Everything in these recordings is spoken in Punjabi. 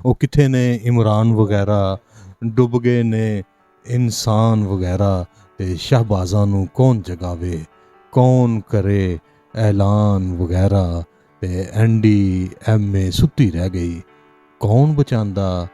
ਉਹ ਕਿੱਥੇ ਨੇ ਇਮਰਾਨ ਵਗੈਰਾ, ਡੁੱਬ ਗਏ ਨੇ ਇਨਸਾਨ ਵਗੈਰਾ, ਤੇ ਸ਼ਹਬਾਜ਼ਾਂ ਨੂੰ ਕੌਣ ਜਗਾਵੇ, ਕੌਣ ਕਰੇ ਐਲਾਨ ਵਗੈਰਾ, ਤੇ NDMA ਸੁੱਤੀ ਰਹਿ ਗਈ, ਕੌਣ ਬਚਾਉਂਦਾ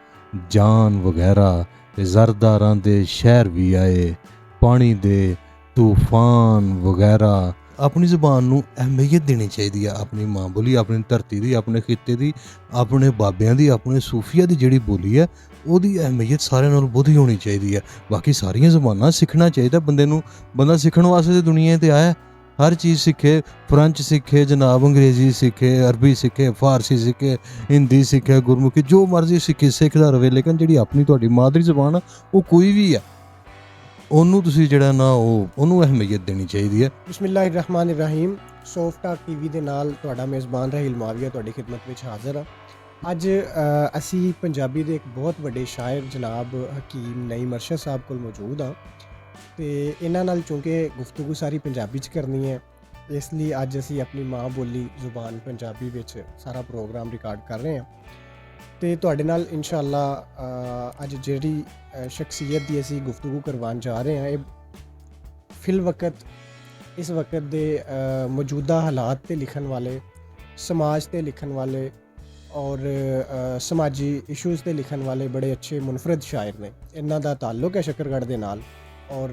ਜਾਨ ਵਗੈਰਾ, ਤੇ ਜ਼ਰਦਾਰਾਂ ਦੇ ਸ਼ਹਿਰ ਵੀ ਆਏ, ਪਾਣੀ ਦੇ ਤੂਫਾਨ ਵਗੈਰਾ। ਆਪਣੀ ਜ਼ੁਬਾਨ ਨੂੰ ਅਹਿਮੀਅਤ ਦੇਣੀ ਚਾਹੀਦੀ ਆ, ਆਪਣੀ ਮਾਂ ਬੋਲੀ, ਆਪਣੀ ਧਰਤੀ ਦੀ, ਆਪਣੇ ਖਿੱਤੇ ਦੀ, ਆਪਣੇ ਬਾਬਿਆਂ ਦੀ, ਆਪਣੇ ਸੂਫੀਆ ਦੀ ਜਿਹੜੀ ਬੋਲੀ ਹੈ ਉਹਦੀ ਅਹਿਮੀਅਤ ਸਾਰਿਆਂ ਨਾਲੋਂ ਬਹੁਤੀ ਹੋਣੀ ਚਾਹੀਦੀ ਹੈ। ਬਾਕੀ ਸਾਰੀਆਂ ਜ਼ੁਬਾਨਾਂ ਸਿੱਖਣਾ ਚਾਹੀਦਾ ਬੰਦੇ ਨੂੰ, ਬੰਦਾ ਸਿੱਖਣ ਵਾਸਤੇ ਤਾਂ ਦੁਨੀਆ 'ਤੇ ਆਇਆ, ਹਰ ਚੀਜ਼ ਸਿੱਖੇ, ਫਰੈਂਚ ਸਿੱਖੇ ਜਨਾਬ, ਅੰਗਰੇਜ਼ੀ ਸਿੱਖੇ, ਅਰਬੀ ਸਿੱਖੇ, ਫਾਰਸੀ ਸਿੱਖੇ, ਹਿੰਦੀ ਸਿੱਖੇ, ਗੁਰਮੁਖੀ, ਜੋ ਮਰਜ਼ੀ ਸਿੱਖੇ, ਸਿੱਖਦਾ ਰਹੇ, ਲੇਕਿਨ ਜਿਹੜੀ ਆਪਣੀ ਤੁਹਾਡੀ ਮਾਦਰੀ ਜ਼ੁਬਾਨ ਆ ਉਹ ਕੋਈ ਵੀ ਆ, ਉਹਨੂੰ ਤੁਸੀਂ ਜਿਹੜਾ ਨਾ ਉਹਨੂੰ ਅਹਿਮੀਅਤ ਦੇਣੀ ਚਾਹੀਦੀ ਹੈ। ਬਿਸਮਿਲ੍ਲਾਹਿਰਰਹਿਮਾਨਿਰਰਹੀਮ। ਸੋਫਟ ਟਾਕ TV ਦੇ ਨਾਲ ਤੁਹਾਡਾ ਮੇਜ਼ਬਾਨ ਰਾਹੀਲ ਮਾਵੀਆ ਤੁਹਾਡੀ ਖਿਦਮਤ ਵਿੱਚ ਹਾਜ਼ਰ ਹਾਂ। ਅੱਜ ਅਸੀਂ ਪੰਜਾਬੀ ਦੇ ਇੱਕ ਬਹੁਤ ਵੱਡੇ ਸ਼ਾਇਰ ਜਨਾਬ ਹਕੀਮ ਨਈਮ ਅਰਸ਼ਦ ਸਾਹਿਬ ਕੋਲ ਮੌਜੂਦ ਹਾਂ, ਤੇ ਇਹਨਾਂ ਨਾਲ ਚੂੰਕਿ ਗੁਫ਼ਤਗੂ ਸਾਰੀ ਪੰਜਾਬੀ 'ਚ ਕਰਨੀ ਹੈ, ਇਸ ਲਈ ਅੱਜ ਅਸੀਂ ਆਪਣੀ ਮਾਂ ਬੋਲੀ ਜ਼ੁਬਾਨ ਪੰਜਾਬੀ ਵਿੱਚ ਸਾਰਾ ਪ੍ਰੋਗਰਾਮ ਰਿਕਾਰਡ ਕਰ ਰਹੇ ਹਾਂ। ਤੇ ਤੁਹਾਡੇ ਨਾਲ ਇਨਸ਼ਾਅੱਲਾ ਅੱਜ ਜਿਹੜੀ ਸ਼ਖਸੀਅਤ ਦੀ ਅਸੀਂ ਗੁਫ਼ਤਗੂ ਕਰਵਾਉਣ ਜਾ ਰਹੇ ਹਾਂ, ਇਹ ਫਿਲ ਵਕਤ ਇਸ ਵਕਤ ਦੇ ਮੌਜੂਦਾ ਹਾਲਾਤ 'ਤੇ ਲਿਖਣ ਵਾਲੇ, ਸਮਾਜ 'ਤੇ ਲਿਖਣ ਵਾਲੇ ਔਰ ਸਮਾਜੀ ਇਸ਼ੂਜ਼ 'ਤੇ ਲਿਖਣ ਵਾਲੇ ਬੜੇ ਅੱਛੇ ਮੁਨਫਰਦ ਸ਼ਾਇਰ ਨੇ। ਇਹਨਾਂ ਦਾ ਤਾਲੁਕ ਹੈ ਸ਼ੱਕਰਗੜ੍ਹ ਦੇ ਨਾਲ, ਔਰ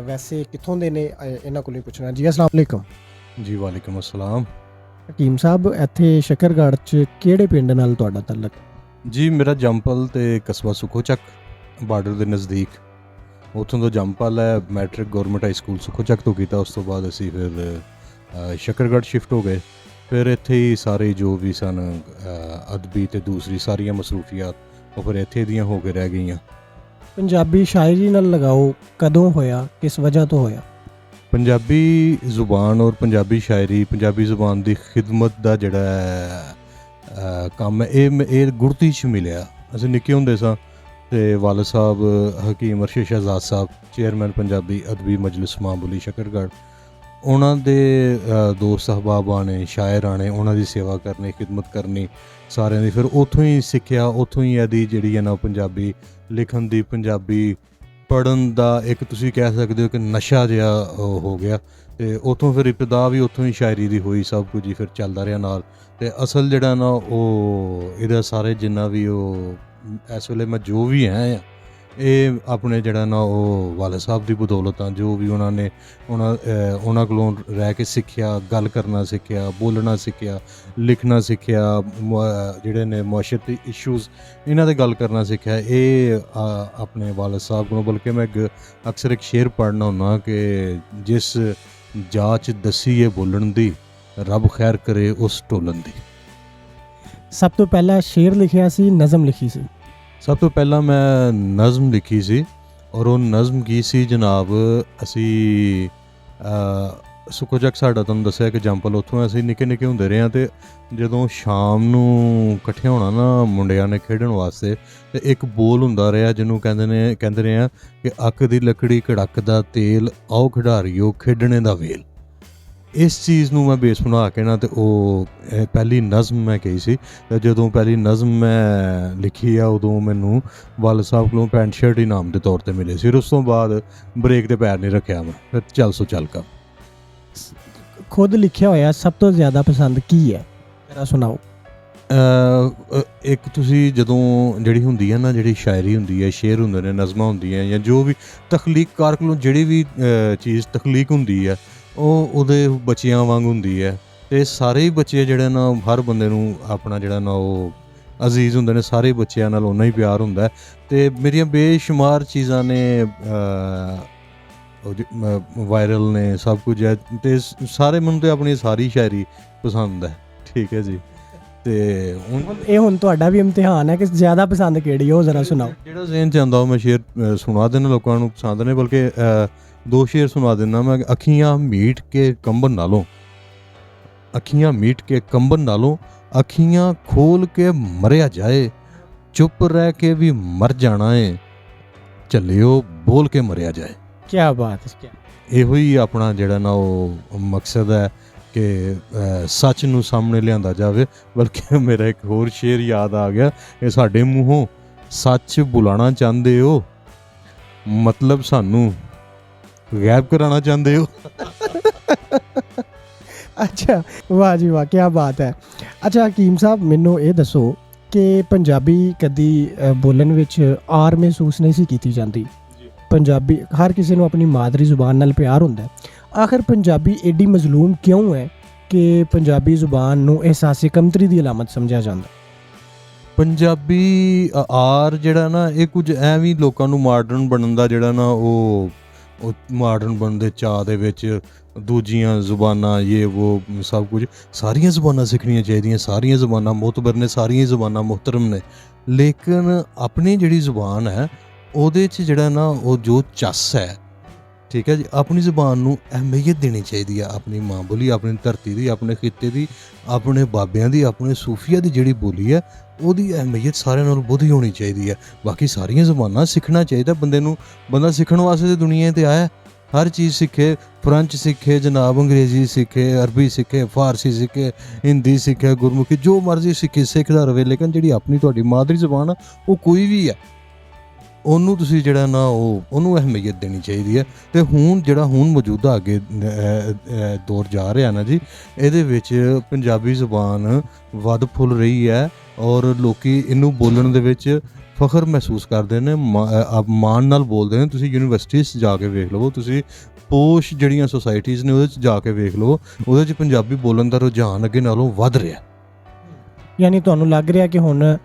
ਵੈਸੇ ਕਿੱਥੋਂ ਦੇ ਨੇ ਇਹਨਾਂ ਕੋਲੋਂ ਪੁੱਛਣਾ। ਜੀ अस्सलाम वालेकुम। ਜੀ ਵਾਲੇਕੁਮ ਅਸਲਾਮ। ਹਕੀਮ ਸਾਹਿਬ, ਇੱਥੇ ਸ਼ੱਕਰਗੜ੍ਹ 'ਚ ਕਿਹੜੇ ਪਿੰਡ ਨਾਲ ਤੁਹਾਡਾ ਤਾਲੁਕ? ਜੀ ਮੇਰਾ ਜੰਪਲ ਤੇ ਕਸਬਾ ਸੁੱਖੋ ਚੱਕ ਬਾਰਡਰ ਦੇ ਨਜ਼ਦੀਕ, ਉੱਥੋਂ ਤੋਂ ਜੰਪਲ ਹੈ। ਮੈਟ੍ਰਿਕ ਗੌਰਮੈਂਟ ਹਾਈ ਸਕੂਲ ਸੁੱਖੋ ਚੱਕ ਤੋਂ ਕੀਤਾ, ਉਸ ਤੋਂ ਬਾਅਦ ਅਸੀਂ ਫਿਰ ਸ਼ੱਕਰਗੜ੍ਹ ਸ਼ਿਫਟ ਹੋ ਗਏ। ਫਿਰ ਇੱਥੇ ਹੀ ਸਾਰੇ ਜੋ ਵੀ ਸਨ ਅਦਬੀ ਅਤੇ ਦੂਸਰੀ ਸਾਰੀਆਂ ਮਸਰੂਫੀਆਤ ਉਹ ਫਿਰ ਇੱਥੇ ਦੀਆਂ ਹੋ ਕੇ ਰਹਿ ਗਈਆਂ। ਪੰਜਾਬੀ ਸ਼ਾਇਰੀ ਨਾਲ ਲਗਾਓ ਕਦੋਂ ਹੋਇਆ, ਕਿਸ ਵਜ੍ਹਾ ਤੋਂ ਹੋਇਆ? ਪੰਜਾਬੀ ਜ਼ੁਬਾਨ ਔਰ ਪੰਜਾਬੀ ਸ਼ਾਇਰੀ, ਪੰਜਾਬੀ ਜ਼ੁਬਾਨ ਦੀ ਖਿਦਮਤ ਦਾ ਜਿਹੜਾ ਕੰਮ ਹੈ ਇਹ ਗੁੜਤੀ 'ਚ ਮਿਲਿਆ। ਅਸੀਂ ਨਿੱਕੇ ਹੁੰਦੇ ਸਾਂ ਅਤੇ ਵਾਲਦ ਸਾਹਿਬ ਹਕੀਮ ਅਰਸ਼ਦ ਸ਼ਹਿਜ਼ਾਦ ਸਾਹਿਬ, ਚੇਅਰਮੈਨ ਪੰਜਾਬੀ ਅਦਬੀ ਮਜਲਿਸ ਮਾਂ ਬੋਲੀ ਸ਼ੱਕਰਗੜ੍ਹ, ਉਹਨਾਂ ਦੇ ਦੋਸਤ ਅਹਿਬਾਬ ਨੇ, ਸ਼ਾਇਰ ਨੇ, ਉਹਨਾਂ ਦੀ ਸੇਵਾ ਕਰਨੀ, ਖਿਦਮਤ ਕਰਨੀ ਸਾਰਿਆਂ ਦੀ। ਫਿਰ ਉੱਥੋਂ ਹੀ ਸਿੱਖਿਆ, ਉੱਥੋਂ ਹੀ ਇਹਦੀ ਜਿਹੜੀ ਹੈ ਨਾ ਪੰਜਾਬੀ ਲਿਖਣ ਦੀ, ਪੰਜਾਬੀ ਪੜ੍ਹਨ ਦਾ ਇੱਕ ਤੁਸੀਂ ਕਹਿ ਸਕਦੇ ਹੋ ਕਿ ਨਸ਼ਾ ਜਿਹਾ ਹੋ ਗਿਆ। ਅਤੇ ਉੱਥੋਂ ਫਿਰ ਇਬਤਦਾ ਵੀ ਉੱਥੋਂ ਹੀ ਸ਼ਾਇਰੀ ਦੀ ਹੋਈ, ਸਭ ਕੁਝ ਹੀ ਫਿਰ ਚੱਲਦਾ ਰਿਹਾ ਨਾਲ। ਅਤੇ ਅਸਲ ਜਿਹੜਾ ਨਾ ਉਹ ਇਹਦਾ ਸਾਰੇ ਜਿੰਨਾ ਵੀ ਉਹ ਇਸ ਵੇਲੇ ਮੈਂ ਜੋ ਵੀ ਹੈ ਇਹ ਆਪਣੇ ਜਿਹੜਾ ਨਾ ਉਹ ਵਾਲਦ ਸਾਹਿਬ ਦੀ ਬਦੌਲਤ ਆ। ਜੋ ਵੀ ਉਹਨਾਂ ਨੇ ਉਹਨਾਂ ਕੋਲੋਂ ਰਹਿ ਕੇ ਸਿੱਖਿਆ, ਗੱਲ ਕਰਨਾ ਸਿੱਖਿਆ, ਬੋਲਣਾ ਸਿੱਖਿਆ, ਲਿਖਣਾ ਸਿੱਖਿਆ, ਜਿਹੜੇ ਨੇ ਮੁਆਸ਼ਰਤੀ ਇਸ਼ੂਜ਼ ਇਹਨਾਂ 'ਤੇ ਗੱਲ ਕਰਨਾ ਸਿੱਖਿਆ, ਇਹ ਆਪਣੇ ਵਾਲਦ ਸਾਹਿਬ ਕੋਲੋਂ। ਬਲਕਿ ਮੈਂ ਅਕਸਰ ਇੱਕ ਸ਼ੇਰ ਪੜ੍ਹਨਾ ਹੁੰਦਾ ਕਿ ਜਿਸ ਜਾਚ ਦਸੀਏ ਬੋਲਣ ਦੀ, ਰੱਬ ਖੈਰ ਕਰੇ ਉਸ ਢੋਲਣ ਦੀ। ਸਭ ਤੋਂ ਪਹਿਲਾਂ ਸ਼ੇਰ ਲਿਖਿਆ ਸੀ, ਨਜ਼ਮ ਲਿਖੀ ਸੀ? ਸਭ ਤੋਂ ਪਹਿਲਾਂ ਮੈਂ ਨਜ਼ਮ ਲਿਖੀ ਸੀ, ਔਰ ਉਹ ਨਜ਼ਮ ਕੀ ਸੀ ਜਨਾਬ, ਅਸੀਂ ਸੁੱਖੋ ਚੱਕ ਸਾਡਾ ਤੁਹਾਨੂੰ ਦੱਸਿਆ ਕਿ ਜੰਪਲ, ਉੱਥੋਂ ਅਸੀਂ ਨਿੱਕੇ ਨਿੱਕੇ ਹੁੰਦੇ ਰਹੇ ਹਾਂ। ਅਤੇ ਜਦੋਂ ਸ਼ਾਮ ਨੂੰ ਇਕੱਠੇ ਹੋਣਾ ਨਾ ਮੁੰਡਿਆਂ ਨੇ ਖੇਡਣ ਵਾਸਤੇ, ਅਤੇ ਇੱਕ ਬੋਲ ਹੁੰਦਾ ਰਿਹਾ ਜਿਹਨੂੰ ਕਹਿੰਦੇ ਰਹੇ ਆ ਕਿ ਅੱਕ ਦੀ ਲੱਕੜੀ ਕੜਕਦਾ ਤੇਲ, ਆਓ ਖਿਡਾਰੀਓ ਖੇਡਣੇ ਦਾ ਵੇਲ। ਇਸ ਚੀਜ਼ ਨੂੰ ਮੈਂ ਬੇਸ ਬਣਾ ਕੇ ਨਾ, ਅਤੇ ਉਹ ਪਹਿਲੀ ਨਜ਼ਮ ਮੈਂ ਕਹੀ ਸੀ। ਅਤੇ ਜਦੋਂ ਪਹਿਲੀ ਨਜ਼ਮ ਮੈਂ ਲਿਖੀ ਆ, ਉਦੋਂ ਮੈਨੂੰ ਵਾਲਦ ਸਾਹਿਬ ਕੋਲੋਂ ਪੈਂਟ ਸ਼ਰਟ ਇਨਾਮ ਦੇ ਤੌਰ 'ਤੇ ਮਿਲੇ ਸੀ। ਉਸ ਤੋਂ ਬਾਅਦ ਬ੍ਰੇਕ 'ਤੇ ਪੈਰ ਨਹੀਂ ਰੱਖਿਆ ਮੈਂ, ਫਿਰ ਚੱਲ ਸੋ ਚੱਲ ਕਾ। ਖੁਦ ਲਿਖਿਆ ਹੋਇਆ ਸਭ ਤੋਂ ਜ਼ਿਆਦਾ ਪਸੰਦ ਕੀ ਹੈ, ਜਰਾ ਸੁਣਾਓ। ਇੱਕ ਤੁਸੀਂ ਜਦੋਂ ਜਿਹੜੀ ਹੁੰਦੀ ਹੈ ਨਾ, ਜਿਹੜੀ ਸ਼ਾਇਰੀ ਹੁੰਦੀ ਹੈ, ਸ਼ੇਰ ਹੁੰਦੇ ਨੇ, ਨਜ਼ਮਾਂ ਹੁੰਦੀਆਂ, ਜਾਂ ਜੋ ਵੀ ਤਖਲੀਕਕਾਰ ਕੋਲੋਂ ਜਿਹੜੀ ਵੀ ਚੀਜ਼ ਤਖਲੀਕ ਹੁੰਦੀ ਹੈ, ਉਹ ਉਹਦੇ ਬੱਚਿਆਂ ਵਾਂਗ ਹੁੰਦੀ ਹੈ। ਅਤੇ ਸਾਰੇ ਹੀ ਬੱਚੇ ਜਿਹੜੇ ਨਾ, ਹਰ ਬੰਦੇ ਨੂੰ ਆਪਣਾ ਜਿਹੜਾ ਨਾ ਉਹ ਅਜ਼ੀਜ਼ ਹੁੰਦੇ ਨੇ, ਸਾਰੇ ਬੱਚਿਆਂ ਨਾਲ ਓਨਾ ਹੀ ਪਿਆਰ ਹੁੰਦਾ। ਅਤੇ ਮੇਰੀਆਂ ਬੇਸ਼ੁਮਾਰ ਚੀਜ਼ਾਂ ਨੇ ਵਾਇਰਲ ਨੇ, ਸਭ ਕੁਝ ਹੈ, ਅਤੇ ਸਾਰੇ ਮੈਨੂੰ ਤਾਂ ਆਪਣੀ ਸਾਰੀ ਸ਼ਾਇਰੀ ਪਸੰਦ ਹੈ। ਠੀਕ ਹੈ ਜੀ। ਅਤੇ ਹੁਣ ਤੁਹਾਡਾ ਵੀ ਇਮਤਿਹਾਨ ਹੈ ਕਿ ਜ਼ਿਆਦਾ ਪਸੰਦ ਕਿਹੜੀ, ਉਹ ਜ਼ਰਾ ਸੁਣਾਓ। ਜਿਹੜਾ ਜ਼ੇਨ 'ਚ ਆਉਂਦਾ ਉਹ ਮੈਂ ਸ਼ੇਰ ਸੁਣਾ ਦੇਣਾ, ਲੋਕਾਂ ਨੂੰ ਪਸੰਦ ਨੇ। ਬਲਕਿ ਦੋ ਸ਼ੇਰ ਸੁਣਾ ਦਿੰਦਾ ਮੈਂ। ਅੱਖੀਆਂ ਮੀਟ ਕੇ ਕੰਬਨ ਨਾਲੋਂ, ਅੱਖੀਆਂ ਮੀਟ ਕੇ ਕੰਬਨ ਨਾਲੋਂ, ਅੱਖੀਆਂ ਖੋਲ ਕੇ ਮਰਿਆ ਜਾਏ, ਚੁੱਪ ਰਹਿ ਕੇ ਵੀ ਮਰ ਜਾਣਾ ਏ, ਝੱਲਿਓ ਬੋਲ ਕੇ ਮਰਿਆ ਜਾਏ। ਕਿਆ ਬਾਤ ਹੈ। ਇਹੋ ਹੀ ਆਪਣਾ ਜਿਹੜਾ ਨਾ ਉਹ ਮਕਸਦ ਹੈ। ਕਿ ਸੱਚ ਨੂੰ ਸਾਹਮਣੇ ਲਿਆਂਦਾ ਜਾਵੇ। ਬਲਕਿ ਮੇਰਾ ਇੱਕ ਹੋਰ ਸ਼ੇਰ ਯਾਦ ਆ ਗਿਆ, ਇਹ ਸਾਡੇ ਮੂੰਹੋਂ ਸੱਚ ਬੁਲਾਉਣਾ ਚਾਹੁੰਦੇ ਹੋ, ਮਤਲਬ ਸਾਨੂੰ ਗਾਇਬ ਕਰਾਉਣਾ ਚਾਹੁੰਦੇ ਹੋ। ਅੱਛਾ, ਵਾਹ ਜੀ ਵਾਹ, ਕੀ ਬਾਤ ਹੈ। ਅੱਛਾ ਹਕੀਮ ਸਾਹਿਬ, ਮੈਨੂੰ ਇਹ ਦੱਸੋ ਕਿ ਪੰਜਾਬੀ ਕਦੀ ਬੋਲਣ ਵਿੱਚ ਆਰ ਮਹਿਸੂਸ ਨਹੀਂ ਸੀ ਕੀਤੀ ਜਾਂਦੀ। ਪੰਜਾਬੀ ਹਰ ਕਿਸੇ ਨੂੰ ਆਪਣੀ ਮਾਦਰੀ ਜ਼ੁਬਾਨ ਨਾਲ ਪਿਆਰ ਹੁੰਦਾ ਹੈ। ਆਖਰ ਪੰਜਾਬੀ ਐਡੀ ਮਜ਼ਲੂਮ ਕਿਉਂ ਹੈ ਕਿ ਪੰਜਾਬੀ ਜ਼ੁਬਾਨ ਨੂੰ ਅਹਿਸਾਸੇ ਕਮਤਰੀ ਦੀ ਅਲਾਮਤ ਸਮਝਿਆ ਜਾਂਦਾ? ਪੰਜਾਬੀ ਆਰ ਜਿਹੜਾ ਨਾ, ਇਹ ਕੁਝ ਐਵੇਂ ਲੋਕਾਂ ਨੂੰ ਮਾਡਰਨ ਬਣਨ ਦਾ ਜਿਹੜਾ ਨਾ, ਉਹ ਮਾਡਰਨ ਬਣਨ ਦੇ ਚਾਅ ਦੇ ਵਿੱਚ ਦੂਜੀਆਂ ਜ਼ੁਬਾਨਾਂ ਇਹ ਉਹ ਸਭ ਕੁਝ, ਸਾਰੀਆਂ ਜ਼ੁਬਾਨਾਂ ਸਿੱਖਣੀਆਂ ਚਾਹੀਦੀਆਂ, ਸਾਰੀਆਂ ਜ਼ੁਬਾਨਾਂ ਮੁਤਬਰ ਨੇ, ਸਾਰੀਆਂ ਜ਼ੁਬਾਨਾਂ ਮੁਹਤਰਮ ਨੇ, ਲੇਕਿਨ ਆਪਣੀ ਜਿਹੜੀ ਜ਼ੁਬਾਨ ਹੈ ਉਹਦੇ 'ਚ ਜਿਹੜਾ ਨਾ ਉਹ ਜੋ ਚੱਸ ਹੈ, ਠੀਕ ਹੈ ਜੀ, ਆਪਣੀ ਜ਼ੁਬਾਨ ਨੂੰ ਅਹਿਮੀਅਤ ਦੇਣੀ ਚਾਹੀਦੀ ਆ। ਆਪਣੀ ਮਾਂ ਬੋਲੀ, ਆਪਣੀ ਧਰਤੀ ਦੀ, ਆਪਣੇ ਖਿੱਤੇ ਦੀ, ਆਪਣੇ ਬਾਬਿਆਂ ਦੀ, ਆਪਣੇ ਸੂਫੀਆਂ ਦੀ ਜਿਹੜੀ ਬੋਲੀ ਹੈ ਉਹਦੀ ਅਹਿਮੀਅਤ ਸਾਰਿਆਂ ਨਾਲੋਂ ਵਧੀ ਹੋਣੀ ਚਾਹੀਦੀ ਹੈ। ਬਾਕੀ ਸਾਰੀਆਂ ਜ਼ੁਬਾਨਾਂ ਸਿੱਖਣਾ ਚਾਹੀਦਾ ਬੰਦੇ ਨੂੰ। ਬੰਦਾ ਸਿੱਖਣ ਵਾਸਤੇ ਤਾਂ ਦੁਨੀਆ 'ਤੇ ਆਇਆ, ਹਰ ਚੀਜ਼ ਸਿੱਖੇ, ਫਰੈਂਚ ਸਿੱਖੇ ਜਨਾਬ, ਅੰਗਰੇਜ਼ੀ ਸਿੱਖੇ, ਅਰਬੀ ਸਿੱਖੇ, ਫਾਰਸੀ ਸਿੱਖੇ, ਹਿੰਦੀ ਸਿੱਖੇ, ਗੁਰਮੁਖੀ, ਜੋ ਮਰਜ਼ੀ ਸਿੱਖੇ, ਸਿੱਖਦਾ ਰਹੇ, ਲੇਕਿਨ ਜਿਹੜੀ ਆਪਣੀ ਤੁਹਾਡੀ ਮਾਦਰੀ ਜ਼ੁਬਾਨ ਆ ਉਹ ਕੋਈ ਵੀ ਹੈ, ਉਹਨੂੰ ਤੁਸੀਂ ਜਿਹੜਾ ਨਾ ਉਹਨੂੰ ਅਹਿਮੀਅਤ ਦੇਣੀ ਚਾਹੀਦੀ ਹੈ। ਅਤੇ ਜਿਹੜਾ ਮੌਜੂਦਾ ਅੱਗੇ ਦੌਰ ਜਾ ਰਿਹਾ ਨਾ ਜੀ, ਇਹਦੇ ਵਿੱਚ ਪੰਜਾਬੀ ਜ਼ੁਬਾਨ ਵੱਧ ਫੁੱਲ ਰਹੀ ਹੈ ਔਰ ਲੋਕ ਇਹਨੂੰ ਬੋਲਣ ਦੇ ਵਿੱਚ ਫਖਰ ਮਹਿਸੂਸ ਕਰਦੇ ਨੇ, ਮਾਣ ਨਾਲ ਬੋਲਦੇ ਨੇ। ਤੁਸੀਂ ਯੂਨੀਵਰਸਿਟੀਜ਼ 'ਚ ਜਾ ਕੇ ਵੇਖ ਲਵੋ, ਤੁਸੀਂ ਪੋਸ਼ ਜਿਹੜੀਆਂ ਸੁਸਾਇਟੀਜ਼ ਨੇ ਉਹਦੇ 'ਚ ਜਾ ਕੇ ਵੇਖ ਲਵੋ, ਉਹਦੇ 'ਚ ਪੰਜਾਬੀ ਬੋਲਣ ਦਾ ਰੁਝਾਨ ਅੱਗੇ ਨਾਲੋਂ ਵੱਧ ਰਿਹਾ। ਯਾਨੀ ਤੁਹਾਨੂੰ ਲੱਗ ਰਿਹਾ ਕਿ ਹੁਣ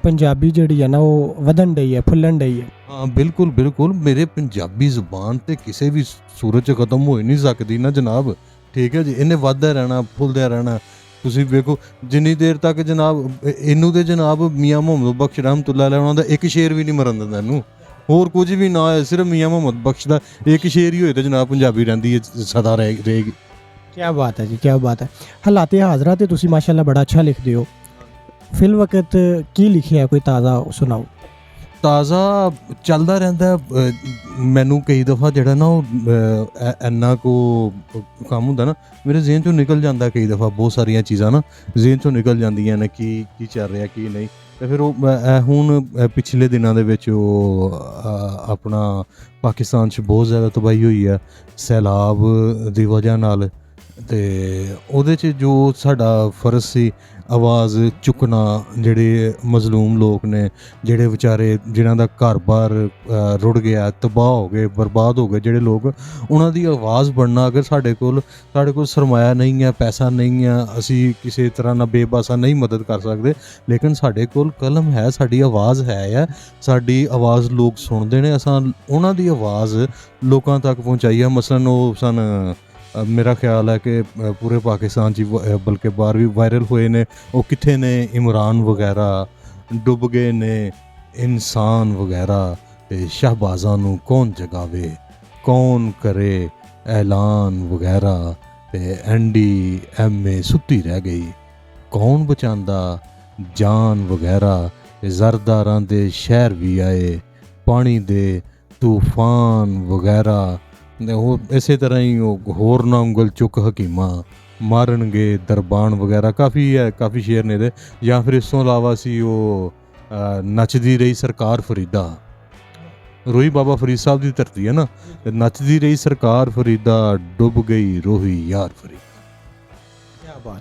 ਪੰਜਾਬੀ ਜਿਹੜੀ ਹੈ ਨਾ ਉਹ ਵਧਣ ਡਈ ਹੈ, ਫੁੱਲਣ ਡਈ ਹੈ? ਹਾਂ ਬਿਲਕੁਲ ਬਿਲਕੁਲ। ਮੇਰੇ ਪੰਜਾਬੀ ਜ਼ੁਬਾਨ ਤੇ ਕਿਸੇ ਵੀ ਸੂਰਤ 'ਚ ਖਤਮ ਹੋ ਹੀ ਨਹੀਂ ਸਕਦੀ ਨਾ ਜਨਾਬ, ਠੀਕ ਹੈ ਜੀ। ਇਹਨੇ ਵੱਧਦਾ ਰਹਿਣਾ, ਫੁੱਲਦਾ ਰਹਿਣਾ। ਤੁਸੀਂ ਵੇਖੋ ਜਿੰਨੀ ਦੇਰ ਤੱਕ ਜਨਾਬ ਇਹਨੂੰ ਤੇ ਜਨਾਬ ਮੀਆਂ ਮੁਹੰਮਦ ਬਖਸ਼ ਰਹਿਮਤੁল্লাਹ ਅਲੈਹ ਉਹਨਾਂ ਦਾ ਇੱਕ ਸ਼ੇਰ ਵੀ ਨਹੀਂ ਮਰਨ ਦਿੰਦਾ ਇਹਨੂੰ, ਹੋਰ ਕੁਝ ਵੀ ਨਾ ਹੋਏ, ਸਿਰਫ ਮੀਆਂ ਮੁਹੰਮਦ ਬਖਸ਼ ਦਾ ਇੱਕ ਸ਼ੇਰ ਹੀ ਹੋਏ ਤਾਂ ਜਨਾਬ ਪੰਜਾਬੀ ਰਹਿੰਦੀ ਹੈ, ਸਦਾ ਰਹੇਗੀ। ਕੀ ਬਾਤ ਹੈ ਜੀ, ਕੀ ਬਾਤ ਹੈ। ਹਾਲਾਤ ਹਾਜ਼ਰਾ ਤੇ ਤੁਸੀਂ ਮਾਸ਼ਾਅੱਲਾ ਬੜਾ ਅੱਛਾ ਲਿਖਦੇ ਹੋ। ਫਿਲ ਵਕਤ ਕੀ ਲਿਖਿਆ, ਕੋਈ ਤਾਜ਼ਾ ਸੁਣਾਓ। ਤਾਜ਼ਾ ਚੱਲਦਾ ਰਹਿੰਦਾ। ਮੈਨੂੰ ਕਈ ਦਫਾ ਜਿਹੜਾ ਨਾ ਉਹ ਇੰਨਾ ਕੁ ਕੰਮ ਹੁੰਦਾ ਨਾ, ਮੇਰੇ ਜ਼ਿਹਨ 'ਚੋਂ ਨਿਕਲ ਜਾਂਦਾ ਕਈ ਦਫਾ, ਬਹੁਤ ਸਾਰੀਆਂ ਚੀਜ਼ਾਂ ਨਾ ਜ਼ਿਹਨ 'ਚੋਂ ਨਿਕਲ ਜਾਂਦੀਆਂ ਨੇ, ਕੀ ਚੱਲ ਰਿਹਾ ਕੀ ਨਹੀਂ। ਅਤੇ ਫਿਰ ਉਹ ਹੁਣ ਪਿਛਲੇ ਦਿਨਾਂ ਦੇ ਵਿੱਚ ਉਹ ਆਪਣਾ ਪਾਕਿਸਤਾਨ 'ਚ ਬਹੁਤ ਜ਼ਿਆਦਾ ਤਬਾਹੀ ਹੋਈ ਹੈ ਸੈਲਾਬ ਦੀ ਵਜ੍ਹਾ ਨਾਲ, ਅਤੇ ਉਹਦੇ 'ਚ ਜੋ ਸਾਡਾ ਫਰਜ਼ ਸੀ ਆਵਾਜ਼ ਚੁੱਕਣਾ, ਜਿਹੜੇ ਮਜ਼ਲੂਮ ਲੋਕ ਨੇ, ਜਿਹੜੇ ਵਿਚਾਰੇ ਜਿਨ੍ਹਾਂ ਦਾ ਘਰ-ਬਾਰ ਰੁੜ ਗਿਆ, ਤਬਾਹ ਹੋ ਗਏ, ਬਰਬਾਦ ਹੋ ਗਏ ਜਿਹੜੇ ਲੋਕ, ਉਹਨਾਂ ਦੀ ਆਵਾਜ਼ ਬਣਨਾ। ਅਗਰ ਸਾਡੇ ਕੋਲ ਸਰਮਾਇਆ ਨਹੀਂ ਹੈ, ਪੈਸਾ ਨਹੀਂ ਹੈ, ਅਸੀਂ ਕਿਸੇ ਤਰ੍ਹਾਂ ਨਾਲ ਬੇਬਸਾ ਨਹੀਂ ਮਦਦ ਕਰ ਸਕਦੇ, ਲੇਕਿਨ ਸਾਡੇ ਕੋਲ ਕਲਮ ਹੈ, ਸਾਡੀ ਆਵਾਜ਼ ਹੈ, ਸਾਡੀ ਆਵਾਜ਼ ਲੋਕ ਸੁਣਦੇ ਨੇ, ਅਸਾਂ ਉਹਨਾਂ ਦੀ ਆਵਾਜ਼ ਲੋਕਾਂ ਤੱਕ ਪਹੁੰਚਾਈ ਹੈ। ਮਸਲਨ ਉਹ ਸਨ, ਮੇਰਾ ਖਿਆਲ ਹੈ ਕਿ ਪੂਰੇ ਪਾਕਿਸਤਾਨ 'ਚ ਬਲਕਿ ਬਾਹਰ ਵੀ ਵਾਇਰਲ ਹੋਏ ਨੇ, ਉਹ ਕਿੱਥੇ ਨੇ ਇਮਰਾਨ ਵਗੈਰਾ, ਡੁੱਬ ਗਏ ਨੇ ਇਨਸਾਨ ਵਗੈਰਾ, ਅਤੇ ਸ਼ਹਿਬਾਜ਼ਾਂ ਨੂੰ ਕੌਣ ਜਗਾਵੇ, ਕੌਣ ਕਰੇ ਐਲਾਨ ਵਗੈਰਾ, ਅਤੇ NDMA ਸੁੱਤੀ ਰਹਿ ਗਈ, ਕੌਣ ਬਚਾਉਂਦਾ ਜਾਨ ਵਗੈਰਾ, ਅਤੇ ਜ਼ਰਦਾਰਾਂ ਦੇ ਸ਼ਹਿਰ ਵੀ ਆਏ, ਪਾਣੀ ਦੇ ਤੂਫਾਨ ਵਗੈਰਾ। ਉਹ ਇਸੇ ਤਰ੍ਹਾਂ ਹੀ ਉਹ ਹੋਰ ਨਾ ਉਂਗਲ ਚੁੱਕ ਹਕੀਮਾਂ ਮਾਰਨਗੇ ਦਰਬਾਨ ਵਗੈਰਾ, ਕਾਫੀ ਸ਼ੇਰ ਨੇ ਇਹਦੇ। ਜਾਂ ਫਿਰ ਇਸ ਤੋਂ ਇਲਾਵਾ ਸੀ ਉਹ ਨੱਚਦੀ ਰਹੀ ਸਰਕਾਰ ਫਰੀਦਾ, ਰੋਹੀ ਬਾਬਾ ਫਰੀਦ ਸਾਹਿਬ ਦੀ ਧਰਤੀ ਹੈ ਨਾ, ਨੱਚਦੀ ਰਹੀ ਸਰਕਾਰ ਫਰੀਦਾ, ਡੁੱਬ ਗਈ ਰੋਹੀ ਯਾਰ ਫਰੀਦ।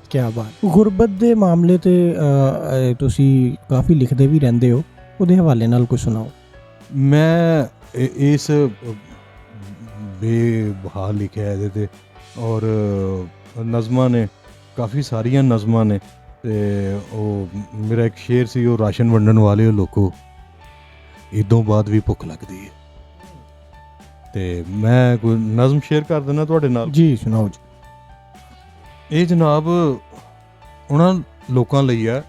ਕੀ ਬਾਤ। ਗੁਰਬਤ ਦੇ ਮਾਮਲੇ 'ਤੇ ਤੁਸੀਂ ਕਾਫੀ ਲਿਖਦੇ ਵੀ ਰਹਿੰਦੇ ਹੋ, ਉਹਦੇ ਹਵਾਲੇ ਨਾਲ ਕੁਝ ਸੁਣਾਓ। ਮੈਂ ਇਸ ਬੇਬਹਾ ਲਿਖਿਆ ਇਹਦੇ 'ਤੇ, ਔਰ ਨਜ਼ਮਾਂ ਨੇ, ਕਾਫੀ ਸਾਰੀਆਂ ਨਜ਼ਮਾਂ ਨੇ। ਅਤੇ ਉਹ ਮੇਰਾ ਇੱਕ ਸ਼ੇਰ ਸੀ, ਉਹ ਰਾਸ਼ਨ ਵੰਡਣ ਵਾਲੇ ਲੋਕੋ, ਇੱਦੋਂ ਬਾਅਦ ਵੀ ਭੁੱਖ ਲੱਗਦੀ ਹੈ। ਅਤੇ ਮੈਂ ਕੋਈ ਨਜ਼ਮ ਸ਼ੇਅਰ ਕਰ ਦਿੰਦਾ ਤੁਹਾਡੇ ਨਾਲ। ਜੀ ਸੁਣਾਓ ਜੀ। ਇਹ ਜਨਾਬ ਉਹਨਾਂ ਲੋਕਾਂ ਲਈ ਹੈ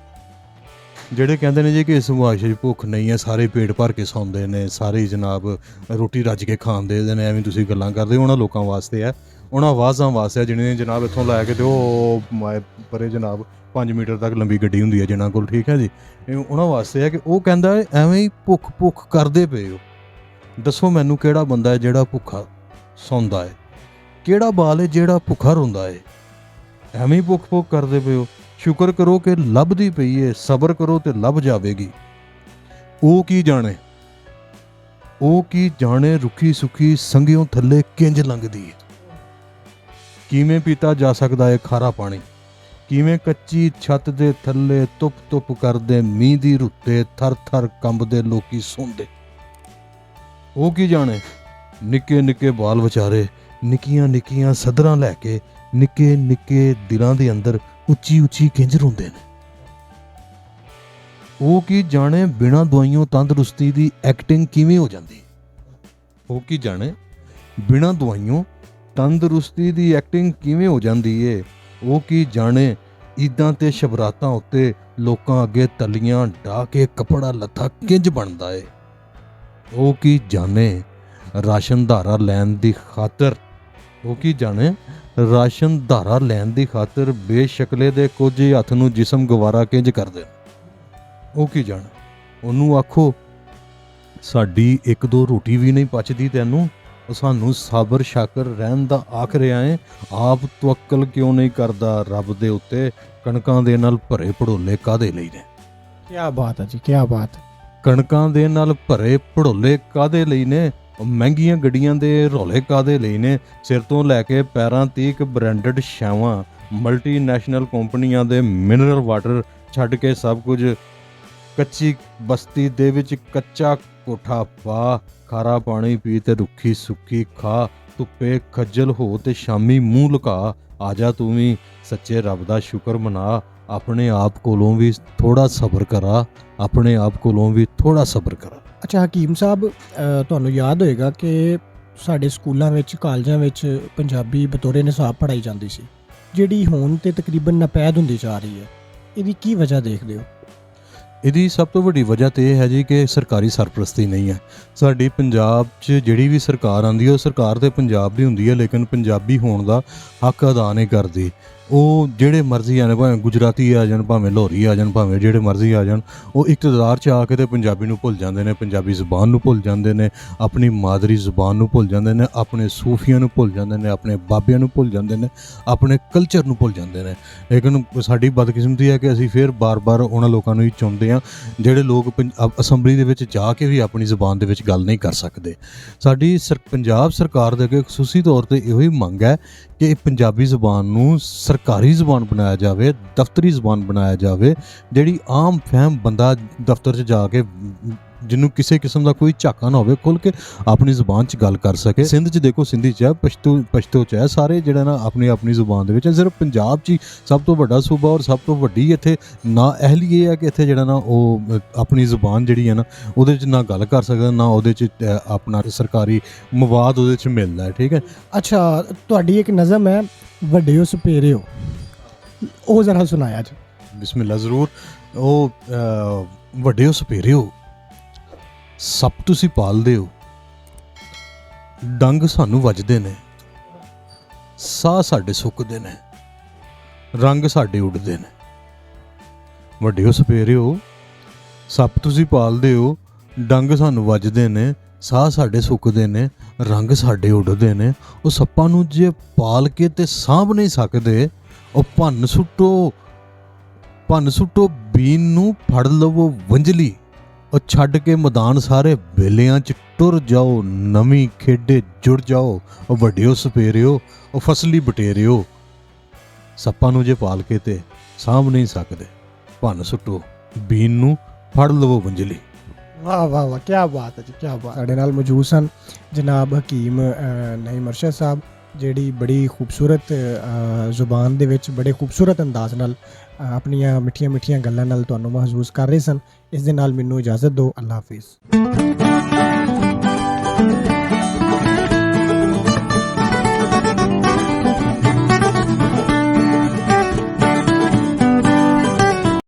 ਜਿਹੜੇ ਕਹਿੰਦੇ ਨੇ ਜੀ ਕਿ ਇਸ ਮੁਆਸ਼ਰੇ 'ਚ ਭੁੱਖ ਨਹੀਂ ਹੈ, ਸਾਰੇ ਪੇਟ ਭਰ ਕੇ ਸੌਂਦੇ ਨੇ, ਸਾਰੇ ਜਨਾਬ ਰੋਟੀ ਰੱਜ ਕੇ ਖਾਂਦੇ ਨੇ, ਐਵੇਂ ਤੁਸੀਂ ਗੱਲਾਂ ਕਰਦੇ ਹੋ। ਉਹਨਾਂ ਲੋਕਾਂ ਵਾਸਤੇ ਹੈ, ਉਹਨਾਂ ਆਵਾਜ਼ਾਂ ਵਾਸਤੇ ਹੈ ਜਿਹਨੇ ਜਨਾਬ ਇੱਥੋਂ ਲੈ ਕੇ ਅਤੇ ਉਹ ਪਰੇ ਜਨਾਬ 5 ਮੀਟਰ ਤੱਕ ਲੰਬੀ ਗੱਡੀ ਹੁੰਦੀ ਹੈ ਜਿਹਨਾਂ ਕੋਲ, ਠੀਕ ਹੈ ਜੀ। ਇਹ ਉਹਨਾਂ ਵਾਸਤੇ ਹੈ ਕਿ ਉਹ ਕਹਿੰਦਾ ਐਵੇਂ ਹੀ ਭੁੱਖ ਕਰਦੇ ਪਏ ਹੋ, ਦੱਸੋ ਮੈਨੂੰ ਕਿਹੜਾ ਬੰਦਾ ਹੈ ਜਿਹੜਾ ਭੁੱਖਾ ਸੌਂਦਾ ਹੈ, ਕਿਹੜਾ ਬਾਲ ਹੈ ਜਿਹੜਾ ਭੁੱਖਾ ਰੋਂਦਾ ਹੈ, ਐਵੇਂ ਹੀ ਭੁੱਖ ਕਰਦੇ ਪਏ ਹੋ। ਸ਼ੁਕਰ ਕਰੋ ਕਿ ਲੱਭਦੀ ਪਈ ਏ, ਸਬਰ ਕਰੋ ਤੇ ਲੱਭ ਜਾਵੇਗੀ। ਉਹ ਕੀ ਜਾਣੇ, ਉਹ ਕੀ ਜਾਣੇ ਰੁੱਖੀ ਸੁੱਖੀ ਸੰਗਿਓਂ ਥੱਲੇ ਕਿੰਜ ਲੰਘਦੀ ਏ। ਕਿਵੇਂ ਪੀਤਾ ਜਾ ਸਕਦਾ ਹੈ ਖਾਰਾ ਪਾਣੀ, ਕਿਵੇਂ ਕੱਚੀ ਛੱਤ ਦੇ ਥੱਲੇ ਧੁੱਪ ਧੁੱਪ ਕਰਦੇ ਮੀਂਹ ਦੀ ਰੁੱਤੇ ਥਰ ਥਰ ਕੰਬਦੇ ਲੋਕੀ ਸੌਂਦੇ। ਉਹ ਕੀ ਜਾਣੇ ਨਿੱਕੇ ਨਿੱਕੇ ਬਾਲ ਵਿਚਾਰੇ ਨਿੱਕੀਆਂ ਨਿੱਕੀਆਂ ਸਦਰਾਂ ਲੈ ਕੇ ਨਿੱਕੇ ਨਿੱਕੇ ਦਿਲਾਂ ਦੇ ਅੰਦਰ ਉੱਚੀ ਉੱਚੀ ਕਿੰਜ ਰੋਂਦੇ ਨੇ। ਉਹ ਕੀ ਜਾਣੇ ਬਿਨਾਂ ਦਵਾਈਆਂ ਤੰਦਰੁਸਤੀ ਦੀ ਐਕਟਿੰਗ ਕਿਵੇਂ ਹੋ ਜਾਂਦੀ। ਉਹ ਕੀ ਜਾਣੇ ਬਿਨਾਂ ਦਵਾਈਆਂ ਤੰਦਰੁਸਤੀ ਦੀ ਐਕਟਿੰਗ ਕਿਵੇਂ ਹੋ ਜਾਂਦੀ ਏ। ਉਹ ਕੀ ਜਾਣੇ ਈਦਾਂ ਤੇ ਸ਼ਬਰਾਤਾਂ ਉੱਤੇ ਲੋਕਾਂ ਅੱਗੇ ਤਲੀਆਂ ਢਾ ਕੇ ਕੱਪੜਾ ਲੱਥਾ ਕਿੰਜ ਬਣਦਾ ਏ। ਉਹ ਕੀ ਜਾਣੇ ਰਾਸ਼ਨ ਧਾਰਾ ਲੈਣ ਦੀ ਖਾਤਰ, ਉਹ ਕੀ ਜਾਣੇ ਰਾਸ਼ਨ ਧਾਰਾ ਲੈਣ ਦੀ ਖਾਤਰ ਬੇਸ਼ਕਲੇ ਦੇ ਕੁਝ ਹੱਥ ਨੂੰ ਜਿਸਮ ਗਵਾਰਾ ਕਿੰਜ ਕਰਦੇ। ਉਹ ਕੀ ਜਾਣੇ ਉਹਨੂੰ ਆਖੋ ਸਾਡੀ ਇੱਕ ਦੋ ਰੋਟੀ ਵੀ ਨਹੀਂ ਪਚਦੀ ਤੈਨੂੰ, ਸਾਨੂੰ ਸਬਰ ਸ਼ਾਕਰ ਰਹਿਣ ਦਾ ਆਖ ਰਿਹਾ ਏ। ਆਪ ਤਵੱਕਲ ਕਿਉਂ ਨਹੀਂ ਕਰਦਾ ਰੱਬ ਦੇ ਉੱਤੇ। ਕਣਕਾਂ ਦੇ ਨਾਲ ਭਰੇ ਭੜੋਲੇ ਕਾਦੇ ਲਈ ਨੇ। ਕੀ ਬਾਤ ਹੈ ਜੀ, ਕੀ ਬਾਤ। ਕਣਕਾਂ ਦੇ ਨਾਲ ਭਰੇ ਭੜੋਲੇ ਕਾਦੇ ਲਈ ਨੇ। ਮਹਿੰਗੀਆਂ ਗੱਡੀਆਂ ਦੇ ਰੌਲੇ ਕਾਦੇ ਲਈ ਨੇ। ਸਿਰ ਤੋਂ ਲੈ ਕੇ ਪੈਰਾਂ ਤੀਕ ਬ੍ਰਾਂਡਡ ਸ਼ਾਵਾਂ, ਮਲਟੀਨੈਸ਼ਨਲ ਕੰਪਨੀਆਂ ਦੇ ਮਿਨਰਲ ਵਾਟਰ ਛੱਡ ਕੇ ਸਭ ਕੁਝ ਕੱਚੀ ਬਸਤੀ ਦੇ ਵਿੱਚ ਕੱਚਾ ਕੋਠਾ ਪਾ, ਖਾਰਾ ਪਾਣੀ ਪੀ ਤੇ ਰੁੱਖੀ ਸੁੱਕੀ ਖਾ, ਧੁੱਪੇ ਖੱਜਲ ਹੋ ਤੇ ਸ਼ਾਮੀ ਮੂੰਹ ਲੁਕਾ। ਆ ਜਾ ਤੂੰ ਵੀ ਸੱਚੇ ਰੱਬ ਦਾ ਸ਼ੁਕਰ ਮਨਾ, ਆਪਣੇ ਆਪ ਕੋਲੋਂ ਵੀ ਥੋੜਾ ਸਬਰ ਕਰਾ, ਆਪਣੇ ਆਪ ਕੋਲੋਂ ਵੀ ਥੋੜਾ ਸਬਰ ਕਰਾ। ਅੱਛਾ ਹਕੀਮ ਸਾਹਿਬ, ਤੁਹਾਨੂੰ ਯਾਦ ਹੋਏਗਾ ਕਿ ਸਾਡੇ ਸਕੂਲਾਂ ਵਿੱਚ ਕਾਲਜਾਂ ਵਿੱਚ ਪੰਜਾਬੀ ਬਤੌਰੇ ਨਿਸਾਬ ਪੜ੍ਹਾਈ ਜਾਂਦੀ ਸੀ, ਜਿਹੜੀ ਹੁਣ ਤੇ ਤਕਰੀਬਨ ਨਪੈਦ ਹੁੰਦੀ ਜਾ ਰਹੀ ਹੈ। ਇਹਦੀ ਕੀ ਵਜ੍ਹਾ ਦੇਖਦੇ ਹੋ? ਇਹਦੀ ਸਭ ਤੋਂ ਵੱਡੀ ਵਜ੍ਹਾ ਤਾਂ ਇਹ ਹੈ ਜੀ ਕਿ ਸਰਕਾਰੀ ਸਰਪ੍ਰਸਤੀ ਨਹੀਂ ਹੈ। ਸਾਡੀ ਪੰਜਾਬ 'ਚ ਜਿਹੜੀ ਵੀ ਸਰਕਾਰ ਆਉਂਦੀ ਹੈ ਉਹ ਸਰਕਾਰ ਤੇ ਪੰਜਾਬ ਦੀ ਹੁੰਦੀ ਹੈ, ਲੇਕਿਨ ਪੰਜਾਬੀ ਹੋਣ ਦਾ ਹੱਕ ਅਦਾ ਨਹੀਂ ਕਰਦੀ। ਉਹ ਜਿਹੜੇ ਮਰਜ਼ੀ ਆਣ, ਭਾਵੇਂ ਗੁਜਰਾਤੀ ਆ ਜਾਣ, ਭਾਵੇਂ ਲਾਹੌਰੀ ਆ ਜਾਣ, ਭਾਵੇਂ ਜਿਹੜੇ ਮਰਜ਼ੀ ਆ ਜਾਣ, ਉਹ ਇਕਤਦਾਰ 'ਚ ਆ ਕੇ ਤੇ ਪੰਜਾਬੀ ਨੂੰ ਭੁੱਲ ਜਾਂਦੇ ਨੇ, ਪੰਜਾਬੀ ਜ਼ੁਬਾਨ ਨੂੰ ਭੁੱਲ ਜਾਂਦੇ ਨੇ, ਆਪਣੀ ਮਾਦਰੀ ਜ਼ੁਬਾਨ ਨੂੰ ਭੁੱਲ ਜਾਂਦੇ ਨੇ, ਆਪਣੇ ਸੂਫੀਆਂ ਨੂੰ ਭੁੱਲ ਜਾਂਦੇ ਨੇ, ਆਪਣੇ ਬਾਬਿਆਂ ਨੂੰ ਭੁੱਲ ਜਾਂਦੇ ਨੇ, ਆਪਣੇ ਕਲਚਰ ਨੂੰ ਭੁੱਲ ਜਾਂਦੇ ਨੇ। ਲੇਕਿਨ ਸਾਡੀ ਬਦਕਿਸਮਤੀ ਹੈ ਕਿ ਅਸੀਂ ਫਿਰ ਬਾਰ-ਬਾਰ ਉਹਨਾਂ ਲੋਕਾਂ ਨੂੰ ਹੀ ਚੁਣਦੇ ਹਾਂ ਜਿਹੜੇ ਲੋਕ ਅਸੈਂਬਲੀ ਦੇ ਵਿੱਚ ਜਾ ਕੇ ਵੀ ਆਪਣੀ ਜ਼ੁਬਾਨ ਦੇ ਵਿੱਚ ਗੱਲ ਨਹੀਂ ਕਰ ਸਕਦੇ। ਸਾਡੀ ਪੰਜਾਬ ਸਰਕਾਰ ਦੇ ਅੱਗੇ ਖੁਸੂਸੀ ਤੌਰ 'ਤੇ ਇਹੋ ਹੀ ਮੰਗ ਹੈ ਕਿ ਪੰਜਾਬੀ ਜ਼ੁਬਾਨ ਨੂੰ ਸਰਕਾਰੀ ਜ਼ੁਬਾਨ ਬਣਾਇਆ ਜਾਵੇ, ਦਫ਼ਤਰੀ ਜ਼ੁਬਾਨ ਬਣਾਇਆ ਜਾਵੇ, ਜਿਹੜੀ ਆਮ ਫਹਿਮ ਬੰਦਾ ਦਫ਼ਤਰ 'ਚ ਜਾ ਕੇ ਜਿਹਨੂੰ ਕਿਸੇ ਕਿਸਮ ਦਾ ਕੋਈ ਝਾਕਾ ਨਾ ਹੋਵੇ, ਖੁੱਲ੍ਹ ਕੇ ਆਪਣੀ ਜ਼ੁਬਾਨ 'ਚ ਗੱਲ ਕਰ ਸਕੇ। ਸਿੰਧ 'ਚ ਦੇਖੋ ਸਿੰਧੀ 'ਚ ਹੈ, ਪਸ਼ਤੋ 'ਚ ਹੈ, ਸਾਰੇ ਜਿਹੜਾ ਨਾ ਆਪਣੀ ਆਪਣੀ ਜ਼ੁਬਾਨ ਦੇ ਵਿੱਚ ਹੈ। ਸਿਰਫ ਪੰਜਾਬ 'ਚ ਹੀ ਸਭ ਤੋਂ ਵੱਡਾ ਸੂਬਾ ਔਰ ਸਭ ਤੋਂ ਵੱਡੀ ਇੱਥੇ ਨਾ ਅਹਿਲੀ ਇਹ ਹੈ ਕਿ ਇੱਥੇ ਜਿਹੜਾ ਨਾ ਉਹ ਆਪਣੀ ਜ਼ੁਬਾਨ ਜਿਹੜੀ ਹੈ ਨਾ ਉਹਦੇ 'ਚ ਨਾ ਗੱਲ ਕਰ ਸਕਦਾ, ਨਾ ਉਹਦੇ 'ਚ ਆਪਣਾ ਸਰਕਾਰੀ ਮਵਾਦ ਉਹਦੇ 'ਚ ਮਿਲਦਾ ਹੈ। ਠੀਕ ਹੈ। ਅੱਛਾ, ਤੁਹਾਡੀ ਇੱਕ ਨਜ਼ਮ ਹੈ ਵੱਡਿਓ ਸਪੇਰਿਓ, ਉਹ ਜ਼ਰਾ ਸੁਣਾਇਆ ਜੀ। ਬਿਸਮਿਲ੍ਲਾ ਜ਼ਰੂਰ। ਉਹ ਵੱਡਿਓ ਸਪੇਰਿਓ ਸੱਪ ਤੁਸੀਂ ਪਾਲਦੇ ਹੋ, ਡੰਗ ਸਾਨੂੰ ਵੱਜਦੇ ਨੇ, ਸਾਹ ਸਾਡੇ ਸੁੱਕਦੇ ਨੇ, ਰੰਗ ਸਾਡੇ ਉੱਡਦੇ ਨੇ। ਵੱਡਿਓ ਸਪੇਰਿਓ ਸੱਪ ਤੁਸੀਂ ਪਾਲਦੇ ਹੋ, ਡੰਗ ਸਾਨੂੰ ਵੱਜਦੇ ਨੇ, ਸਾਹ ਸਾਡੇ ਸੁੱਕਦੇ ਨੇ, ਰੰਗ ਸਾਡੇ ਉੱਡਦੇ ਨੇ। ਉਹ ਸੱਪਾਂ ਨੂੰ ਜੇ ਪਾਲ ਕੇ ਤੇ ਸਾਂਭ ਨਹੀਂ ਸਕਦੇ, ਉਹ ਭੰਨ ਸੁੱਟੋ ਬੀਨ ਨੂੰ, ਫੜ ਲਵੋ ਵੰਜਲੀ, ਉਹ ਛੱਡ ਕੇ ਮੈਦਾਨ ਸਾਰੇ ਬੇਲਿਆਂ 'ਚ ਟੁਰ ਜਾਓ, ਨਵੀਂ ਖੇਡੇ ਜੁੜ ਜਾਓ। ਉਹ ਵੱਡਿਓ ਸਪੇਰਿਓ, ਉਹ ਫਸਲੀ ਬਟੇਰਿਓ, ਸੱਪਾਂ ਨੂੰ ਜੇ ਪਾਲ ਕੇ ਤੇ ਸਾਂਭ ਨਹੀਂ ਸਕਦੇ, ਭੰਨ ਸੁੱਟੋ ਬੀਨ ਨੂੰ, ਫੜ ਲਵੋ ਵੰਜਲੀ। ਵਾਹ ਵਾਹ ਵਾਹ, ਕੀ ਬਾਤ ਹੈ ਜੀ, ਕੀ ਬਾਤ। ਸਾਡੇ ਨਾਲ ਮੌਜੂਦ ਸਨ ਜਨਾਬ ਹਕੀਮ ਨਈਮ ਅਰਸ਼ਦ ਸਾਹਿਬ, ਜਿਹੜੀ ਬੜੀ ਖੂਬਸੂਰਤ ਜ਼ੁਬਾਨ ਦੇ ਵਿੱਚ ਬੜੇ ਖੂਬਸੂਰਤ ਅੰਦਾਜ਼ ਨਾਲ ਆਪਣੀਆਂ ਮਿੱਠੀਆਂ ਮਿੱਠੀਆਂ ਗੱਲਾਂ ਨਾਲ ਤੁਹਾਨੂੰ ਮਹਿਸੂਸ ਕਰ ਰਹੇ ਸਨ। ਇਸ ਦੇ ਨਾਲ ਮੈਨੂੰ ਇਜਾਜ਼ਤ ਦਿਓ। ਅੱਲਾ ਹਾਫਿਜ਼।